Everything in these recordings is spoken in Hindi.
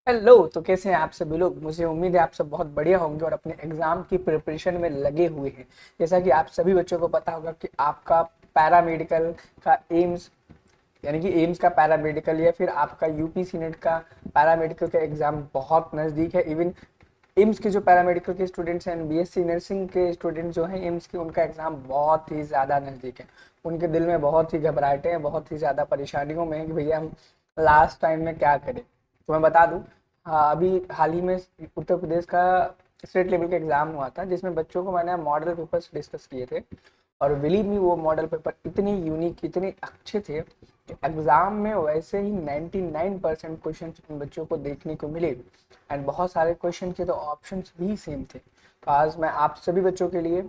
हेलो। तो कैसे हैं आप सभी लोग? मुझे उम्मीद है आप सब बहुत बढ़िया होंगे और अपने एग्जाम की प्रिपरेशन में लगे हुए हैं। जैसा कि आप सभी बच्चों को पता होगा कि आपका पैरामेडिकल का एम्स यानी कि एम्स का पैरामेडिकल या फिर आपका यूपी सीनेट का पैरामेडिकल का एग्जाम बहुत नज़दीक है। इवन एम्स के जो पैरामेडिकल के स्टूडेंट्स हैं, बीएससी नर्सिंग के स्टूडेंट जो हैं एम्स के, उनका एग्जाम बहुत ही ज़्यादा नज़दीक है। उनके दिल में बहुत ही घबराहटें हैं, बहुत ही ज़्यादा परेशानियों में है कि भैया हम लास्ट टाइम में क्या करें। तो मैं बता दूं, हाँ, अभी हाल ही में उत्तर प्रदेश का स्टेट लेवल का एग्जाम हुआ था जिसमें बच्चों को मैंने मॉडल पेपर्स डिस्कस किए थे। और बिलीव मी, वो मॉडल पेपर इतने यूनिक, इतने अच्छे थे कि एग्जाम में वैसे ही 99% क्वेश्चन उन बच्चों को देखने को मिले। एंड बहुत सारे क्वेश्चन के तो ऑप्शंस भी सेम थे। तो आज मैं आप सभी बच्चों के लिए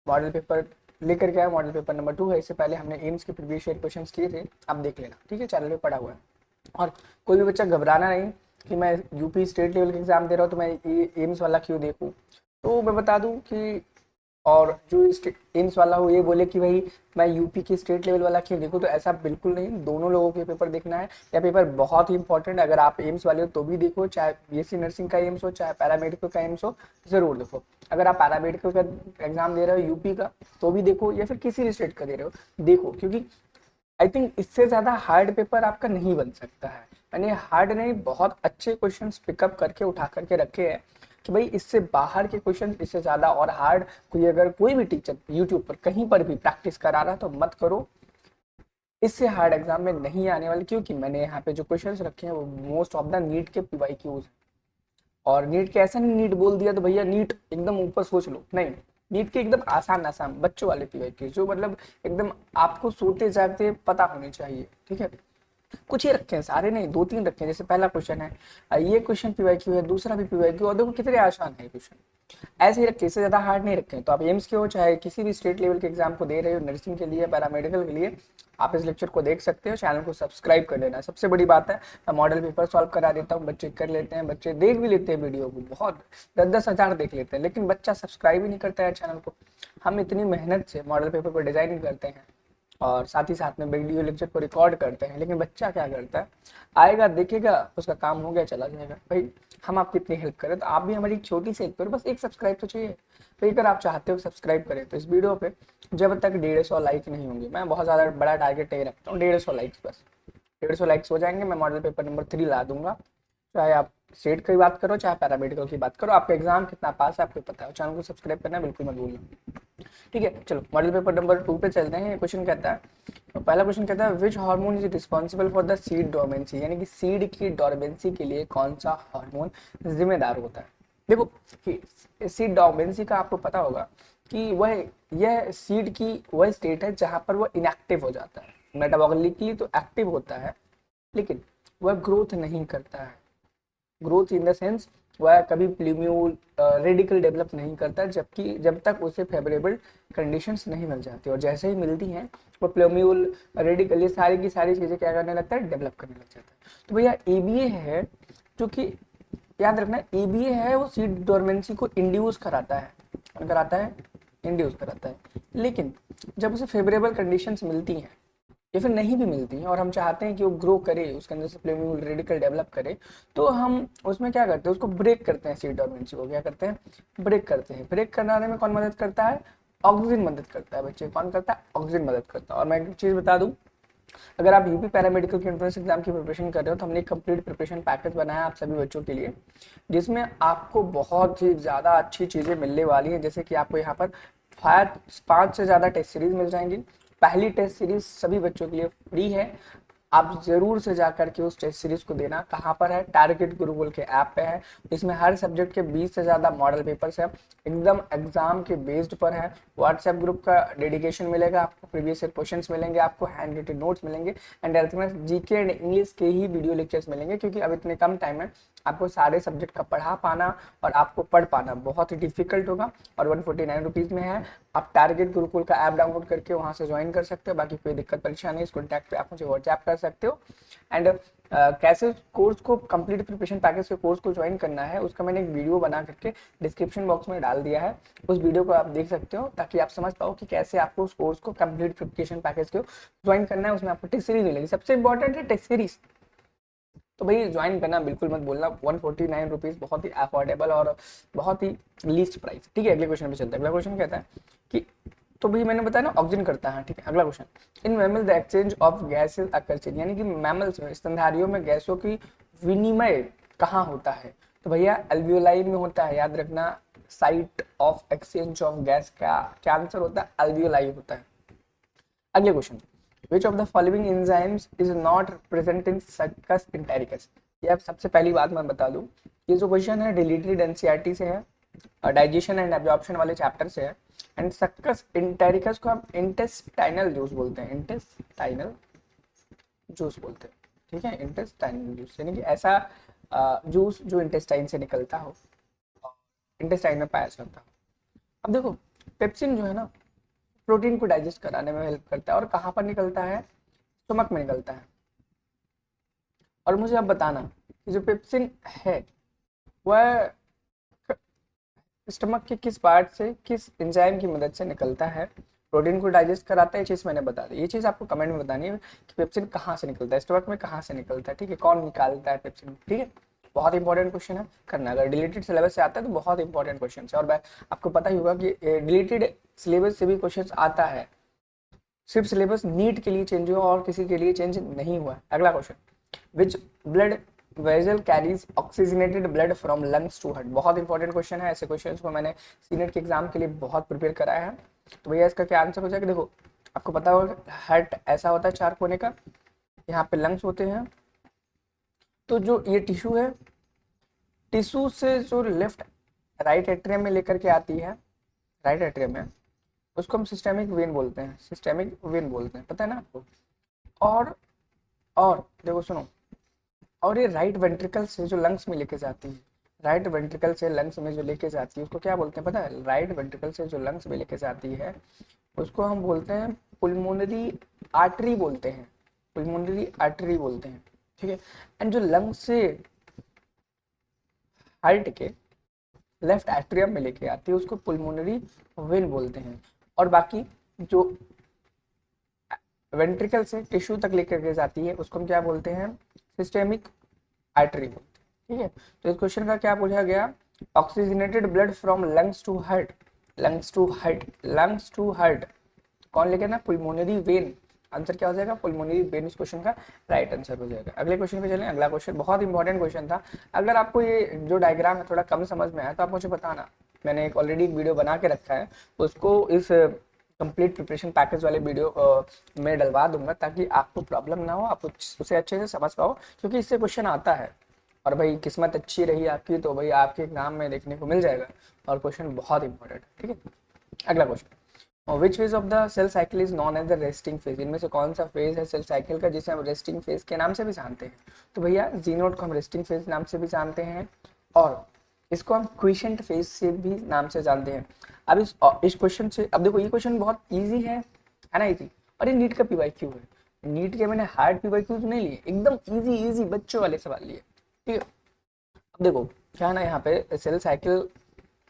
मॉडल पेपर लेकर के आया। मॉडल पेपर नंबर 2 है। इससे पहले हमने एम्स के प्रीवियस ईयर क्वेश्चन किए थे, आप देख लेना, ठीक है? चैनल पे पड़ा हुआ है। और कोई भी बच्चा घबराना नहीं कि मैं यूपी स्टेट लेवल का एग्जाम दे रहा हूँ तो मैं ये एम्स वाला क्यों देखूँ। तो मैं बता दूं कि, और जो एम्स वाला हो ये बोले कि भाई मैं यूपी की स्टेट लेवल वाला क्यों देखूं, तो ऐसा बिल्कुल नहीं। दोनों लोगों के पेपर देखना है। यह पेपर बहुत ही इंपॉर्टेंट है। अगर आप एम्स वाले हो तो भी देखो, चाहे बीएससी नर्सिंग का एम्स हो चाहे पैरामेडिकल का एम्स हो, जरूर देखो। अगर आप पैरामेडिकल का एग्जाम दे रहे हो यूपी का तो भी देखो, या फिर किसी भी स्टेट का दे रहे हो देखो, क्योंकि आई थिंक इससे ज्यादा हार्ड पेपर आपका नहीं बन सकता है। मैंने हार्ड नहीं, बहुत अच्छे क्वेश्चंस पिकअप करके उठा करके रखे हैं कि भाई इससे बाहर के क्वेश्चन, इससे ज्यादा और हार्ड कोई, अगर कोई भी टीचर यूट्यूब पर कहीं पर भी प्रैक्टिस करा रहा तो मत करो। इससे हार्ड एग्जाम में नहीं आने वाले, क्योंकि मैंने यहाँ पे जो क्वेश्चंस रखे हैं वो मोस्ट ऑफ द नीट के पीवाईक्यूज। और नीट के ऐसा नहीं, नीट बोल दिया तो भैया नीट एकदम ऊपर सोच लो, नहीं। नीट के एकदम आसान आसान बच्चों वाले पीवाईक्यूज जो मतलब एकदम आपको सोते जागते पता होने चाहिए, ठीक है? कुछ ही रखे हैं, सारे नहीं, दो तीन रखे हैं। जैसे पहला क्वेश्चन है, ये क्वेश्चन पीवाईक्यू है, दूसरा भी पीवाईक्यू, और देखो कितने आसान है क्वेश्चन। ऐसे ही रखे, इससे ज्यादा हार्ड नहीं रखे। तो आप एम्स के हो चाहे किसी भी स्टेट लेवल के एग्जाम को दे रहे हो, नर्सिंग के लिए, पैरामेडिकल के लिए, आप इस लेक्चर को देख सकते हो। चैनल को सब्सक्राइब कर लेना, सबसे बड़ी बात है। मैं मॉडल पेपर सॉल्व करा देता हूँ, बच्चे कर लेते हैं, बच्चे देख भी लेते हैं वीडियो को, बहुत 10-10 हज़ार देख लेते हैं, लेकिन बच्चा सब्सक्राइब ही नहीं करता है चैनल को। हम इतनी मेहनत से मॉडल पेपर पर डिजाइनिंग करते हैं और साथ ही साथ में वीडियो लेक्चर को रिकॉर्ड करते हैं, लेकिन बच्चा क्या करता है, आएगा देखेगा, उसका काम हो गया, चला जाएगा। भाई हम आपकी इतनी हेल्प करें तो आप भी हमारी एक छोटी सी हेल्प करो, बस एक सब्सक्राइब तो चाहिए। तो अगर आप चाहते हो सब्सक्राइब करें तो इस वीडियो पे जब तक 150 लाइक नहीं होंगे, मैं बहुत ज़्यादा बड़ा टारगेट नहीं रखता हूँ, 150 लाइक्स बस। 150 लाइक्स हो जाएंगे, मैं मॉडल पेपर नंबर 3 ला दूंगा। चाहे आप स्टेट की बात करो चाहे पैरामेडिकल की बात करो, आपका एग्जाम कितना पास है आपको पता है। चैनल को सब्सक्राइब करना बिल्कुल मत भूलना, ठीक है? चलो मॉडल पेपर नंबर 2 पे चलते हैं। क्वेश्चन कहता है, तो पहला क्वेश्चन कहता है, which hormone is responsible for the seed dormancy, यानी कि सीड की डोरमेंसी के लिए कौन सा हार्मोन जिम्मेदार होता है। देखो, सीड डोरमेंसी का आपको पता होगा कि वह, यह सीड की वह स्टेट है जहां पर वह इनएक्टिव हो जाता है। मेटाबॉलिकली तो एक्टिव होता है, लेकिन वह ग्रोथ नहीं करता है। ग्रोथ इन द सेंस, वह कभी प्ल्यूम्यूल रेडिकल डेवलप नहीं करता, जबकि जब तक उसे फेवरेबल कंडीशंस नहीं मिल जाती, और जैसे ही मिलती हैं वो प्ल्यूम्यूल रेडिकल, ये सारी की सारी चीज़ें क्या करने लगता है, डेवलप करने लग जाता है। तो भैया एबीए है जो कि, याद रखना, एबीए है वो सीड डोरमेंसी को इंड्यूस कराता है, कराता है, इंड्यूस कराता है। लेकिन जब उसे फेवरेबल कंडीशंस मिलती हैं या फिर नहीं भी मिलती हैं और हम चाहते हैं कि वो ग्रो करे, उसके अंदर से प्लेम्यूल रेडिकल डेवलप करे, तो हम उसमें क्या करते हैं, उसको ब्रेक करते हैं। सीड डोरमेंसी को क्या करते हैं, ब्रेक करते हैं। ब्रेक कराने में कौन मदद करता है, ऑक्सीजन मदद करता है बच्चे। कौन करता है, ऑक्सीजन मदद करता है। और मैं एक चीज़ बता दूं, अगर आप यूपी पैरामेडिकल के एंट्रेंस एग्जाम की प्रिपरेशन कर रहे हो तो हमने एक कंप्लीट प्रिपरेशन पैकेज बनाया आप सभी बच्चों के लिए, जिसमें आपको बहुत ही ज़्यादा अच्छी चीज़ें मिलने वाली हैं। जैसे कि आपको यहाँ पर 5 से ज़्यादा टेस्ट सीरीज मिल जाएंगी। पहली टेस्ट सीरीज सभी बच्चों के लिए फ्री है, आप जरूर से जाकर के उस टेस्ट सीरीज को देना। कहाँ पर है, टारगेट गुरुकुल के ऐप पे है। इसमें हर सब्जेक्ट के 20 से ज़्यादा मॉडल पेपर्स है, एकदम एग्जाम के बेस्ड पर है। व्हाट्सएप ग्रुप का डेडिकेशन मिलेगा आपको, प्रीवियस ईयर क्वेश्चंस मिलेंगे आपको, हैंड रिटन नोट्स मिलेंगे, and ultimate GK and English के ही वीडियो लेक्चर्स मिलेंगे, क्योंकि अब इतने कम टाइम में आपको सारे सब्जेक्ट का पढ़ा पाना और आपको पढ़ पाना बहुत ही डिफिकल्ट होगा। और 149 रुपीज़ में है। आप टारगेट गुरुकुल का ऐप डाउनलोड करके वहाँ से ज्वाइन कर सकते हो। बाकी कोई दिक्कत परेशानी, इस कॉन्टैक्ट पे आप मुझे व्हाट्सएप कर सकते हो। एंड कैसे कोर्स को, कंप्लीट प्रिपरेशन पैकेज के कोर्स को ज्वाइन करना है, उसका मैंने एक वीडियो बना करके डिस्क्रिप्शन बॉक्स में डाल दिया है। उस वीडियो को आप देख सकते हो ताकि आप समझ पाओ कि कैसे आपको उस कोर्स को, कंप्लीट प्रिपरेशन पैकेज को ज्वाइन करना है। उसमें आपको टेस्ट सीरीज मिलेगी, सबसे इंपॉर्टेंट है टेस्ट सीरीज। तो भाई ज्वाइन करना बिल्कुल मत बोलना। 149 रुपीज़ बहुत ही अफोर्डेबल और बहुत ही लीस्ट प्राइस। ठीक है, अगले क्वेश्चन पे चलते हैं। अगला क्वेश्चन कहता है कि, तो भाई मैंने बताया ना ऑक्सीजन करता है। ठीक है, अगला question, in mammal the exchange of gases occurs in, यानी कि मैमल्स में, स्तनधारियों में गैसों की विनिमय कहाँ होता है? तो भैया अल्वियोलाई में होता है, याद रखना। Site of exchange of gas का क्या आंसर होता है? अल्वियोलाई होता है। अगले question, which of the following enzymes is not present in succus entericus? ये अब सबसे पहली बात मैं बता दूं, ये जो क्वेश्चन है डिलीटेड एनसीईआरटी से है, डाइजेशन एंड एब्जॉर्प्शन वाले चैप्टर से है। एंड सक्कस इंटेरिकस को हम इंटेस्टाइनल जूस बोलते हैं, इंटेस्टाइनल जूस बोलते हैं। ठीक है, इंटेस्टाइनल जूस यानी कि ऐसा जूस जो इंटेस्टाइन से निकलता हो, इंटेस्टाइन में पाया जाता हो। अब देखो, पेप्सिन जो है ना, प्रोटीन को डाइजेस्ट कराने में हेल्प करता है, और कहाँ पर निकलता है? स्टमक में निकलता है। और मुझे अब बताना कि जो पेप्सिन है वह स्टमक के किस पार्ट से, किस एंजाइम की मदद से निकलता है, प्रोटीन को डाइजेस्ट कराता है। ये चीज़ मैंने बता दी, ये चीज़ आपको कमेंट में बतानी है कि पेप्सिन कहाँ से निकलता है, स्टमक में कहाँ से निकलता है। ठीक है, कौन निकालता है पेप्सिन? ठीक है, बहुत इंपॉर्टेंट क्वेश्चन है, करना। अगर डिलीटेड सिलेबस से आता है तो बहुत इंपॉर्टेंट क्वेश्चन है। और आपको पता ही होगा कि डिलीटेड सिलेबस से भी क्वेश्चन आता है, सिर्फ सिलेबस नीट के लिए चेंज हुआ और किसी के लिए चेंज नहीं हुआ। अगला question, which blood vessel carries oxygenated blood from lungs to heart? बहुत इंपॉर्टेंट क्वेश्चन है, ऐसे क्वेश्चंस को मैंने सीनेट के एग्जाम के लिए बहुत प्रिपेयर कराया है। तो भैया इसका क्या आंसर हो जाएगा? देखो, आपको पता होगा हार्ट ऐसा होता है 4 कोने का, यहाँ पे लंग्स होते हैं। तो जो ये टिश्यू है, टिश्यू से जो लेफ्ट राइट एट्रियम में लेकर के आती है, राइट एट्रियम में, उसको हम सिस्टेमिक वेन बोलते हैं, सिस्टेमिक वेन बोलते हैं, पता है ना आपको। और देखो सुनो, और ये राइट वेंट्रिकल से जो लंग्स में लेके जाती है, राइट वेंट्रिकल से लंग्स में जो लेके जाती है उसको क्या बोलते हैं पता है? राइट वेंट्रिकल से जो लंग्स में लेके जाती है उसको हम बोलते हैं पुल्मोनरी आर्टरी बोलते हैं, पुल्मोनरी आर्टरी बोलते हैं। ठीक है, एंड जो लंग्स से हार्ट के लेफ्ट एट्रियम में लेके आती है उसको पुल्मोनरी वेन बोलते हैं। और बाकी जो वेंट्रिकल से टिश्यू तक लेकर के जाती है उसको हम क्या बोलते हैं? सिस्टेमिक आर्टरी बोलते हैं। ठीक है, तो इस क्वेश्चन का क्या पूछा गया? Oxygenated blood from lungs to heart, lungs to heart, lungs to heart कौन लेके ना? Pulmonary vein. आंसर क्या हो जाएगा? पुल्मोनरी वेन इस क्वेश्चन का राइट आंसर हो जाएगा। अगले क्वेश्चन पे चलें। अगला क्वेश्चन बहुत इंपॉर्टेंट क्वेश्चन था। अगर आपको ये जो डायग्राम है थोड़ा कम समझ में आया तो आप मुझे बताना, मैंने एक ऑलरेडी वीडियो बना के रखा है, उसको इस कंप्लीट प्रिपरेशन पैकेज वाले वीडियो में डलवा दूंगा ताकि आपको प्रॉब्लम ना हो, आप उसे अच्छे से समझ पाओ, क्योंकि इससे क्वेश्चन आता है। और भाई किस्मत अच्छी रही आपकी तो भाई आपके एग्जाम में देखने को मिल जाएगा, और क्वेश्चन बहुत इंपॉर्टेंट है। ठीक है, अगला question, which phase of the cell cycle is known as the resting phase? इनमें से कौन सा फेज है सेल साइकिल का जिसे हम रेस्टिंग फेज के नाम से भी जानते हैं? तो भैया जी नोट को हम रेस्टिंग फेज नाम से भी जानते हैं, और इसको हम क्विशेंट फेज से भी नाम से जानते हैं। अब इस क्वेश्चन से, अब देखो ये क्वेश्चन बहुत इजी है ना, इजी। और ये नीट का पीवाईक्यू है, नीट के मैंने हार्ड पीवाईक्यू नहीं लिए, एकदम इजी इजी बच्चों वाले सवाल लिए। ठीक है, अब देखो क्या है ना, यहाँ पे सेल साइकिल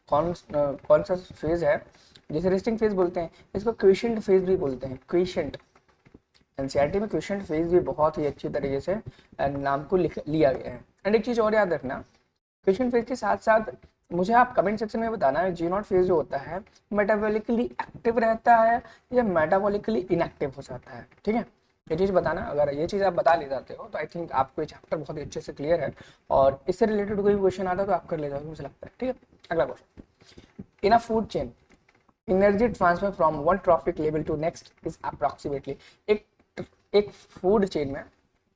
कौन सा फेज है जिसे रेस्टिंग फेज बोलते हैं? इसको क्विशेंट फेज भी बोलते हैं, क्विशेंट। एनसीईआरटी में क्विशेंट फेज भी बहुत ही अच्छी तरीके से नाम को लिया गया है। एंड एक चीज और याद रखना, क्विशेंट फेज के साथ साथ मुझे आप कमेंट सेक्शन में बताना है जी नॉट फेज जो होता है मेटाबॉलिकली एक्टिव रहता है या मेटाबॉलिकली इनएक्टिव हो जाता है। ठीक है, ये चीज़ बताना। अगर ये चीज़ आप बता ले जाते हो तो आई थिंक आपको ये चैप्टर बहुत ही अच्छे से क्लियर है, और इससे रिलेटेड कोई क्वेश्चन आता है तो आप कर ले जाओगे मुझे लगता है। ठीक है, अगला question, in a food chain energy transfer from one trophic level to next is approximately. एक फूड चेन में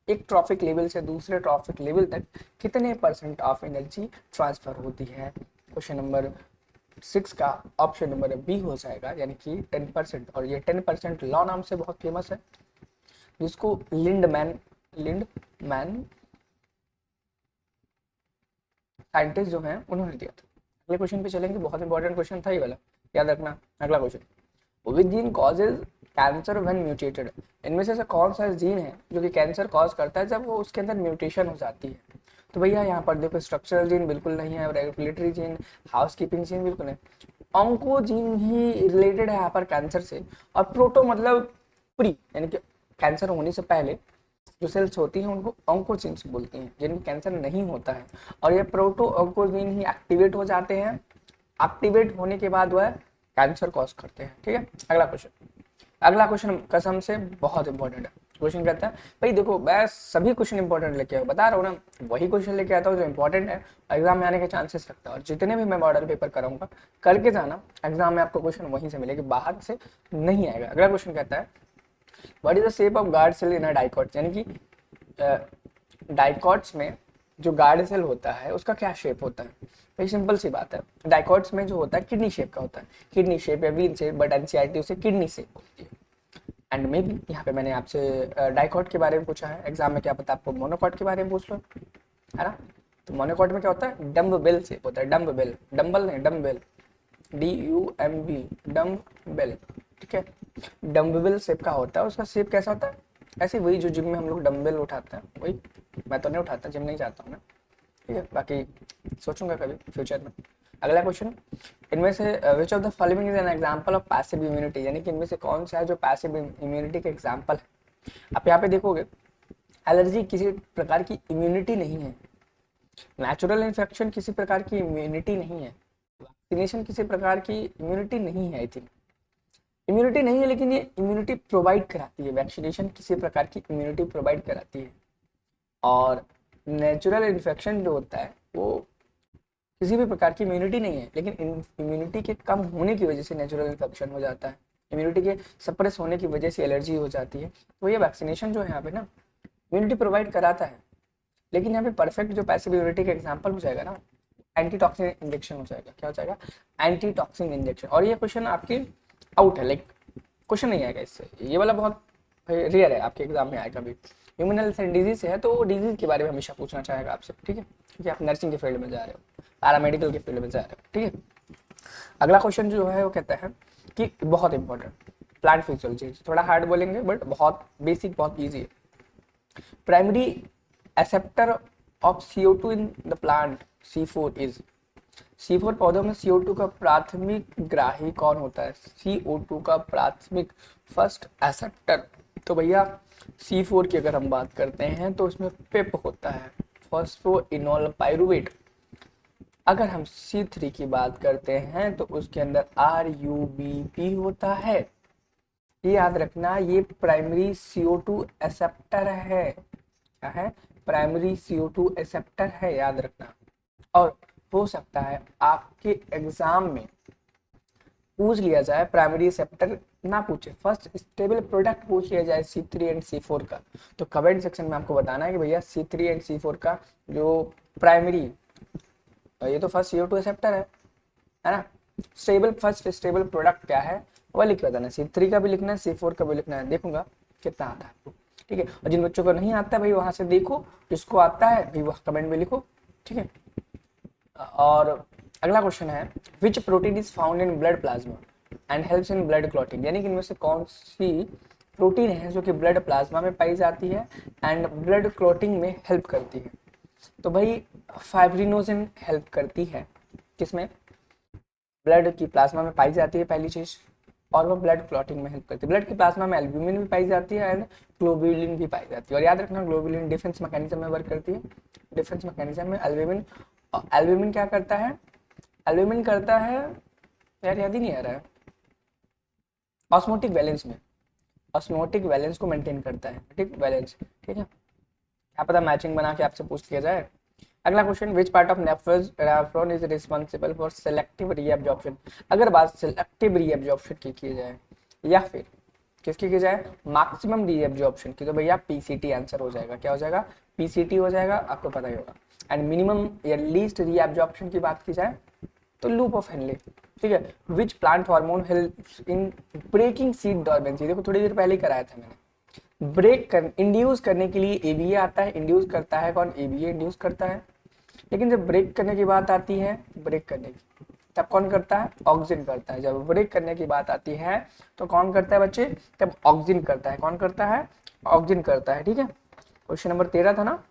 एक ट्रॉफिक लेवल से दूसरे ट्रॉफिक लेवल तक कितने % ऑफ एनर्जी ट्रांसफर होती है? क्वेश्चन नंबर 6 का ऑप्शन नंबर बी हो जाएगा, यानी कि 10%। और ये 10% लॉ नाम से बहुत फेमस है, जिसको लिंडमैन साइंटिस्ट जो हैं उन्होंने दिया था। अगले क्वेश्चन पे चलेंगे, बहुत इंपॉर्टेंट क्वेश्चन था ये वाला, याद रखना। अगला question, which gene causes cancer when mutated? इनमें से कौन सा जीन है जो कि कैंसर कॉज करता है जब वो उसके अंदर म्यूटेशन हो जाती है? तो भैया यहाँ पर देखो, स्ट्रक्चरल जीन बिल्कुल नहीं है, रेगुलेटरी जीन, हाउसकीपिंग जीन बिल्कुल नहीं, ऑन्को जीन ही रिलेटेड है यहाँ पर कैंसर से। और प्रोटो मतलब प्री, यानी कि कैंसर होने से पहले जो सेल्स होती हैं उनको ऑन्कोजिन्स बोलती हैं, जिनमें कैंसर नहीं होता है, और ये प्रोटो ऑन्कोजिन ही एक्टिवेट हो जाते हैं। एक्टिवेट होने के बाद वह कैंसर कॉज करते हैं। ठीक है, अगला क्वेश्चन कसम से बहुत इंपॉर्टेंट है। क्वेश्चन कहता है भाई देखो मैं सभी क्वेश्चन इंपॉर्टेंट लेके आओ, बता रहा हूँ ना, वही क्वेश्चन लेके आता हूँ जो इंपॉर्टेंट है, एग्जाम में आने के चांसेस रखता है। और जितने भी मैं मॉडल पेपर कराऊंगा करके जाना, एग्जाम में आपको क्वेश्चन वहीं से मिलेगा, बाहर से नहीं आएगा। अगला क्वेश्चन कहता है what is the shape of guard cell in a dicot, यानी कि डाइकॉट्स में जो गार्ड सेल होता है उसका क्या शेप होता है। भाई सिंपल सी बात है, डाइकॉट्स में जो होता है किडनी शेप का होता है, किडनी शेप या व्हील शेप, बट एनसीईआरटी उसे किडनी शेप बोलती है। एंड मे बी यहाँ पे मैंने आपसे डाइकॉट के बारे में पूछा है एग्जाम में, क्या पता आपको मोनोकॉट के बारे में पूछ लो, है ना। तो मोनोकॉट में क्या होता है, डम्ब बेल शेप होता है, डम्ब बेल, डम्बल नहीं डम्बेल, DUMB, डम्ब बेल। ठीक है, डम्बेल शेप का होता है, उसका शेप कैसा होता है, ऐसे वही जो जिम में हम लोग डम्बेल उठाते हैं वही। मैं तो नहीं उठाता, जिम नहीं जाता हूँ ना। ठीक है, बाकी सोचूंगा कभी फ्यूचर में। अगला क्वेश्चन, इनमें से विच of the following is an example of passive immunity, यानी कि इनमें से कौन सा है जो पैसिव इम्यूनिटी के एग्जांपल है। आप यहाँ पे देखोगे एलर्जी किसी प्रकार की इम्यूनिटी नहीं है, नेचुरल इन्फेक्शन किसी प्रकार की इम्यूनिटी नहीं है, वैक्सीनेशन किसी प्रकार की इम्यूनिटी नहीं है। आई थिंक इम्यूनिटी नहीं है, लेकिन ये इम्यूनिटी प्रोवाइड कराती है, वैक्सीनेशन किसी प्रकार की इम्यूनिटी प्रोवाइड कराती है। और नेचुरल इन्फेक्शन जो होता है वो किसी भी प्रकार की इम्यूनिटी नहीं है, लेकिन इम्यूनिटी के कम होने की वजह से नेचुरल इन्फेक्शन हो जाता है, इम्यूनिटी के सप्रेस होने की वजह से एलर्जी हो जाती है। तो ये वैक्सीनेशन जो है यहाँ पे ना इम्यूनिटी प्रोवाइड कराता है, लेकिन यहाँ पे परफेक्ट जो पैसिव इम्यूनिटी का एग्जाम्पल हो जाएगा ना, एंटीटॉक्सिन इंजेक्शन हो जाएगा। क्या हो जाएगा, एंटीटॉक्सिन इंजेक्शन। और ये क्वेश्चन आपके आउट है, लाइक क्वेश्चन नहीं आएगा इससे, ये वाला बहुत रेयर है आपके एग्जाम में आएगा भी। ह्यूमन हेल्थ एंड डिजीज है तो वो डिजीज के बारे में हमेशा पूछना चाहेगा आपसे। ठीक है, क्योंकि आप नर्सिंग के फील्ड में जा रहे हो, पैरामेडिकल के फील्ड में जा रहे हो। ठीक है, अगला क्वेश्चन जो है वो कहता है कि बहुत इंपॉर्टेंट प्लांट फिजियोलॉजी, थोड़ा हार्ड बोलेंगे बट बहुत बेसिक, बहुत ईजी है। Primary acceptor of CO2 in the plant C4 is, C4 पौधों में CO2 का प्राथमिक ग्राही कौन होता है, CO2 का प्राथमिक फर्स्ट एक्सेप्टर। तो भैया C4 की अगर हम बात करते हैं तो उसमें पिप होता है, फॉस्फोइनोल पाइरुवेट। अगर हम C3 की बात करते हैं तो उसके अंदर RUBP होता है। ये याद रखना, ये प्राइमरी CO2 एक्सेप्टर है। क्या है, प्राइमरी CO2 एक्सेप्टर है, याद रखना। और हो सकता है आपके एग्जाम में पूछ लिया जाए, प्राइमरी एक्सेप्टर ना पूछे, फर्स्ट स्टेबल प्रोडक्ट पूछ लिया जाए C3 एंड C4 का, तो कमेंट सेक्शन में आपको बताना है कि भैया C3 एंड C4 का जो प्राइमरी, ये तो फर्स्ट CO2 एक्सेप्टर है ना, स्टेबल फर्स्ट स्टेबल प्रोडक्ट क्या है वह लिख के बताना। C3 का भी लिखना है, C4 का भी लिखना है, देखूंगा कितना आता है आपको। ठीक है, और जिन बच्चों को नहीं आता है भाई वहां से देखो, जिसको आता है भाई वह कमेंट में लिखो। ठीक है, और अगला क्वेश्चन है विच protein is found in blood plasma and helps in blood clotting, यानी कि इनमें से कौन सी प्रोटीन है जो कि ब्लड प्लाज्मा में पाई जाती है एंड ब्लड क्लॉटिंग में हेल्प करती है। तो भाई फाइब्रिनोजिन हेल्प करती है किसमें, ब्लड की प्लाज्मा में पाई जाती है पहली चीज, और वो ब्लड क्लॉटिंग में हेल्प करती है। ब्लड की प्लाज्मा में एल्ब्यूमिन भी पाई जाती है एंड ग्लोबुलिन भी पाई जाती है। और याद रखना ग्लोबुलिन डिफेंस मैकेनिज्म में वर्क करती है, डिफेंस मैकेनिज्म में एल्ब्यूमिन। एल्ब्यूमिन क्या करता है, एल्ब्यूमिन करता है, यार याद ही नहीं आ रहा है, ऑस्मोटिक बैलेंस में, ऑस्मोटिक बैलेंस को मेंटेन करता है। ठीक, बैलेंस। ठीक है, क्या पता मैचिंग बना के आपसे पूछ लिया जाए। अगला question, which part of nephron is responsible for selective reabsorption. अगर बात सेलेक्टिव रीअब्जॉर्प्शन की जाए या फिर किसकी की जाए, मैक्सिमम रीअब्जॉर्प्शन की, तो भैया PCT आंसर हो जाएगा। क्या हो जाएगा, PCT हो जाएगा, आपको पता ही होगा। एंड मिनिमम या लीस्ट रीअब्जॉर्प्शन की बात की जाए तो लूप ऑफ हेनले। ठीक है, which plant hormone helps in breaking seed dormancy, देखो थोड़ी देर पहले ही कराया था मैंने। ब्रेक कर इंड्यूस करने के लिए ABA आता है, इंड्यूस करता है कौन, ABA इंड्यूस करता है। लेकिन जब ब्रेक करने की बात आती है, ब्रेक करने की, तब कौन करता है, ऑक्सिन करता है। जब ब्रेक करने की बात आती है तो कौन करता है बच्चे, तब ऑक्सिन करता है। कौन करता है, ऑक्सिन करता है। ठीक है, क्वेश्चन नंबर 13 था ना,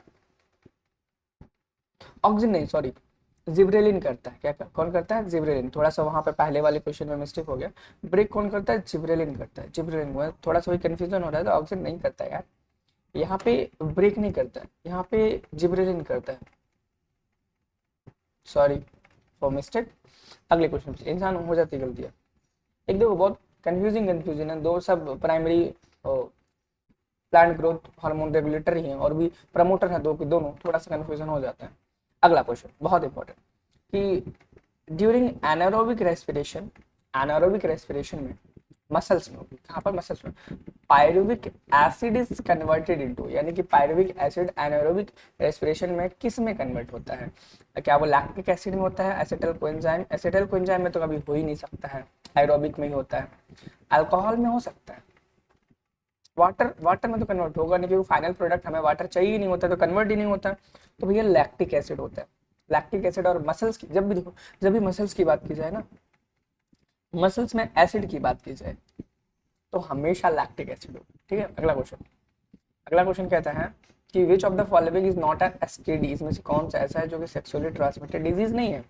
ऑक्सिन नहीं सॉरी जिब्रेलिन करता है। क्या कौन करता है, जिब्रेलिन। थोड़ा सा वहां पे पहले वाले क्वेश्चन में मिस्टेक हो गया, ब्रेक कौन करता है, जिब्रेलिन करता है, जिब्रेलिन। थोड़ा सा भी कंफ्यूजन हो रहा है, तो ऑक्सिन नहीं करता है यार, यहाँ पे ब्रेक नहीं करता है, यहाँ पे जिब्रेलिन करता है। Sorry for mistake. अगले क्वेश्चन पे इंसान हो जाती है गलतियाँ। एक देखो बहुत कंफ्यूजन है, दो सब primary plant growth hormone regulator ही हैं और भी प्रमोटर है दो के दोनों, थोड़ा सा कंफ्यूजन हो जाता है। अगला क्वेश्चन बहुत इंपॉर्टेंट कि ड्यूरिंग एनारोबिक रेस्पिरेशन में मसल्स में होगी, कहाँ पर मसल्स में pyruvic acid is converted into, यानी कि पायरुविक एसिड एनारोबिक रेस्पिरेशन में किस में कन्वर्ट होता है? क्या वो लैक्टिक एसिड में होता है? एसिटाइल कोएंजाइम में तो कभी हो ही नहीं सकता है, एरोबिक में ही होता है। अल्कोहल में हो सकता है, वाटर में तो कन्वर्ट होगा नहीं, क्योंकि फाइनल प्रोडक्ट हमें वाटर चाहिए ही नहीं होता, तो कन्वर्ट ही नहीं होता। तो भैया लैक्टिक एसिड होता है। लैक्टिक एसिड और मसल्स की जब भी देखो, जब भी मसल्स की बात की जाए ना, मसल्स में एसिड की बात की जाए तो हमेशा लैक्टिक एसिड होगा। ठीक है, अगला क्वेश्चन कहता है कि विच of the following is not a STD, इसमें से कौन सा ऐसा है जो कि सेक्सुअली ट्रांसमिटेड डिजीज नहीं है?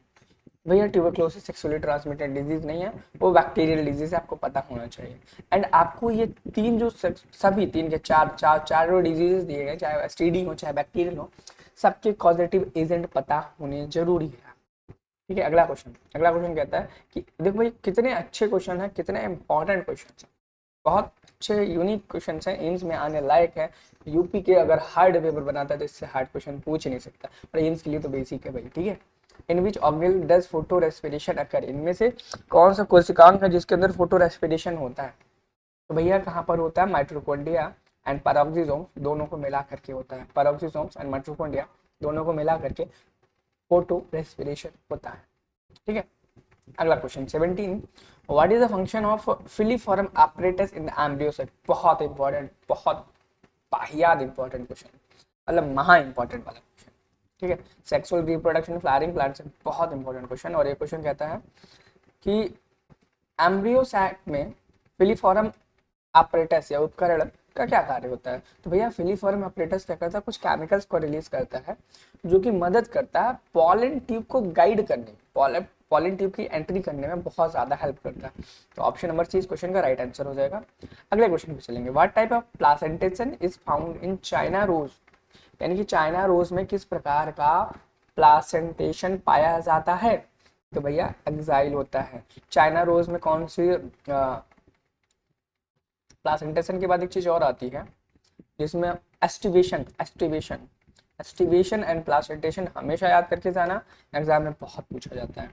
भैया ट्यूबरक्लोसिस सेक्सुअली ट्रांसमिटेड डिजीज नहीं है, वो बैक्टीरियल डिजीज है, आपको पता होना चाहिए। एंड आपको ये तीन जो सभी तीन के चार डिजीजेस दिए गए, चाहे एसटीडी हो चाहे बैक्टीरियल हो, सबके कॉजेटिव एजेंट पता होने जरूरी है। ठीक है, अगला क्वेश्चन कहता है कि देखो भाई कितने अच्छे क्वेश्चन है, कितने इंपॉर्टेंट क्वेश्चन है, बहुत अच्छे यूनिक क्वेश्चन है, एम्स में आने लायक है। यूपी के अगर हार्ड पेपर बनाता है तो इससे हार्ड क्वेश्चन पूछ ही नहीं सकता, और एम्स के लिए तो बेसिक है भाई। ठीक है, in which organelle does photo respiration occur, इनमें से कौन सा कोशिकांग है जिसके अंदर फोटो रेस्पिरेशन होता है? तो भैया कहाँ पर होता है? माइटोकॉन्ड्रिया एंड पैरोक्सिसोम्स दोनों को मिला करके होता है। पैरोक्सिसोम्स एंड माइटोकॉन्ड्रिया दोनों को मिला करके फोटो रेस्पिरेशन होता है। ठीक है, अगला question 17, what is the function of filiform apparatus in the embryo sac? बहुत इंपॉर्टेंट, बहुत बाहियात इंपॉर्टेंट क्वेश्चन, मतलब महा इंपॉर्टेंट वाला क्वेश्चन। ठीक है, सेक्सुअल रिप्रोडक्शन फ्लावरिंग प्लांट्स, बहुत इंपॉर्टेंट क्वेश्चन। और ये क्वेश्चन कहता है कि एम्ब्रियोसाइट में फिलीफॉर्म apparatus या उपकरण का क्या कार्य होता है? तो भैया फिलीफॉर्म apparatus क्या करता है? कुछ केमिकल्स को रिलीज करता है जो कि मदद करता है पॉलन ट्यूब को गाइड करने में, पॉलन ट्यूब की एंट्री करने में बहुत ज्यादा हेल्प करता है। तो ऑप्शन नंबर सी इस क्वेश्चन का राइट आंसर हो जाएगा। अगले क्वेश्चन पे चलेंगे, what type of placentation is found in China rose, यानी कि चाइना रोज में किस प्रकार का प्लासेंटेशन पाया जाता है? तो भैया एक्साइल होता है। चाइना रोज में कौन सी प्लासेंटेशन के बाद एक चीज और आती है जिसमें एस्टिवेशन एंड प्लासेंटेशन हमेशा याद करके जाना, एग्जाम में बहुत पूछा जाता है।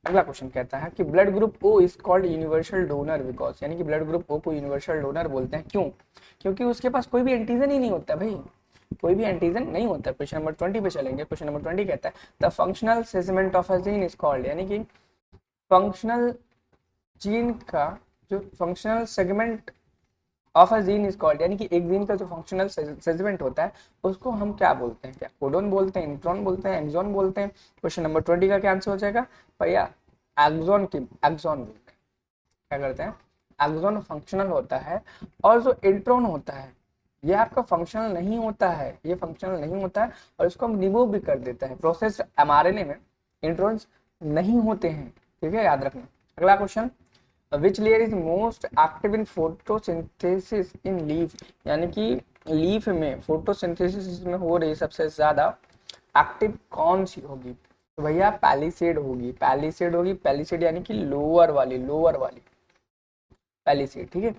अगला क्वेश्चन कहता है कि blood group O is called universal donor because, यानी कि ब्लड ग्रुप ओ को यूनिवर्सल डोनर बोलते हैं, क्यों? क्योंकि उसके पास कोई भी एंटीजन ही नहीं होता भाई, कोई भी एंटीजन नहीं होता। क्वेश्चन नंबर 20 पे चलेंगे। क्वेश्चन नंबर 20 कहता है the functional segment of a gene is called, यानी कि फंक्शनल जीन का जो functional segment of a gene is called, यानी कि एक जीन का जो फंक्शनल सेगमेंट होता है उसको हम क्या बोलते हैं? क्या कोडोन बोलते हैं, इंट्रॉन बोलते हैं, एक्सॉन बोलते हैं? क्वेश्चन नंबर 20 का क्या आंसर हो जाएगा भैया? एक्सॉन बोलते हैं। क्या करते हैं? एक्सॉन फंक्शनल होता है, और जो इंट्रॉन होता है ये आपका फंक्शनल नहीं होता है, ये फंक्शनल नहीं होता है, और इसको हम रिमूव भी कर देते हैं। प्रोसेस एमआरएनए में इंट्रॉन्स नहीं होते हैं, ठीक है, याद रखना। अगला question, which layer is most active in photosynthesis in leaf, यानी कि लीफ में फोटोसिंथेसिस में हो रही सबसे ज्यादा एक्टिव कौन सी होगी? तो भैया पैलिसेड होगी, यानी कि लोअर वाली पैलिसेड। ठीक है,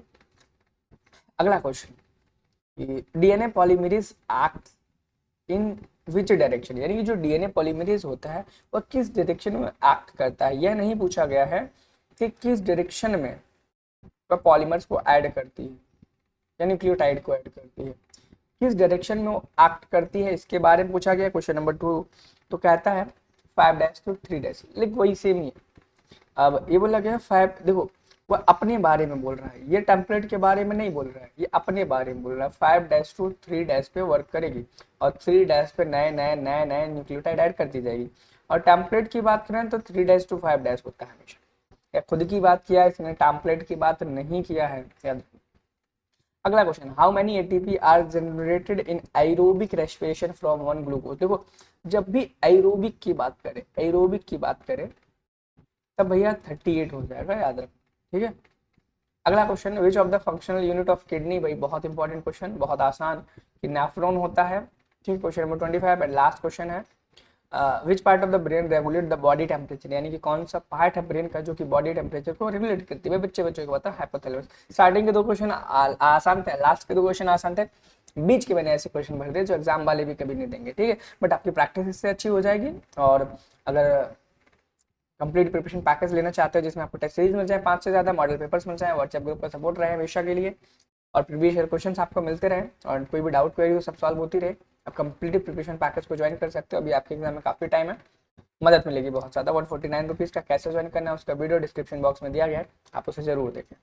अगला question, DNA polymerase act in which direction, यानी कि जो डीएनए पॉलीमरेज होता है वह किस डायरेक्शन में एक्ट करता है? यह नहीं पूछा गया है कि किस डायरेक्शन में वह पॉलीमर्स को ऐड करती है या न्यूक्लियोटाइड को ऐड करती है, किस डायरेक्शन में वो एक्ट करती है, इसके बारे में पूछा गया। क्वेश्चन नंबर 2 तो कहता है 5' to 3', लेकिन वही सेम ही है। अब ये बोला गया 5, देखो वह अपने बारे में बोल रहा है, ये टेम्पलेट के बारे में नहीं बोल रहा है, ये अपने बारे में बोल रहा है। 5' to 3' पे वर्क करेगी और 3' पे नए न्यूक्लियोटाइड ऐड करती जाएगी। और टेम्पलेट की बात करें तो 3' to 5' होता है हमेशा। या खुद की बात किया है इसने, टेम्पलेट की बात नहीं किया है, याद। अगला question, how many ATP are generated in aerobic respiration from one glucose? देखो जब भी एरोबिक की बात करें तब भैया 38 हो जाएगा, याद रखो। ठीक है, अगला question, which of the functional unit of kidney, भाई बहुत इंपॉर्टेंट क्वेश्चन, बहुत आसान, कि नेफ्रॉन होता है। ठीक, question number 25 and last question है, which part of the brain regulate the body temperature, यानी कि कौन सा पार्ट है ब्रेन का जो कि बॉडी टेम्परेचर को रेगुलेट करती है। बच्चे को पता है हाइपोथैलेमस। स्टार्टिंग के दो क्वेश्चन आसान थे, लास्ट के दो क्वेश्चन आसान थे, बीच के मैंने ऐसे क्वेश्चन भर दिए जो एग्जाम वाले भी कभी नहीं देंगे। ठीक है, बट आपकी प्रैक्टिस इससे अच्छी हो जाएगी। और अगर कंप्लीट प्रिपरेशन पैकेज लेना चाहते हो जिसमें आपको टेस्ट सीरीज मिल जाए 5 से ज़्यादा, मॉडल पेपर्स मिल जाए, व्हाट्सएप ग्रुप पर सपोर्ट रहे हमेशा के लिए, और प्रीवियस ईयर क्वेश्चंस आपको मिलते रहे, और कोई भी डाउट क्वेरी हो सब सॉल्व होती रहे, आप कंप्लीट प्रिपरेशन पैकेज को ज्वाइन कर सकते हो। अभी आपके एग्जाम में काफ़ी टाइम है, मदद मिलेगी बहुत ज़्यादा। 149 रुपीज़ का कैसे ज्वाइन करना है उसका वीडियो डिस्क्रिप्शन बॉक्स में दिया गया है, आप उसे जरूर देखें।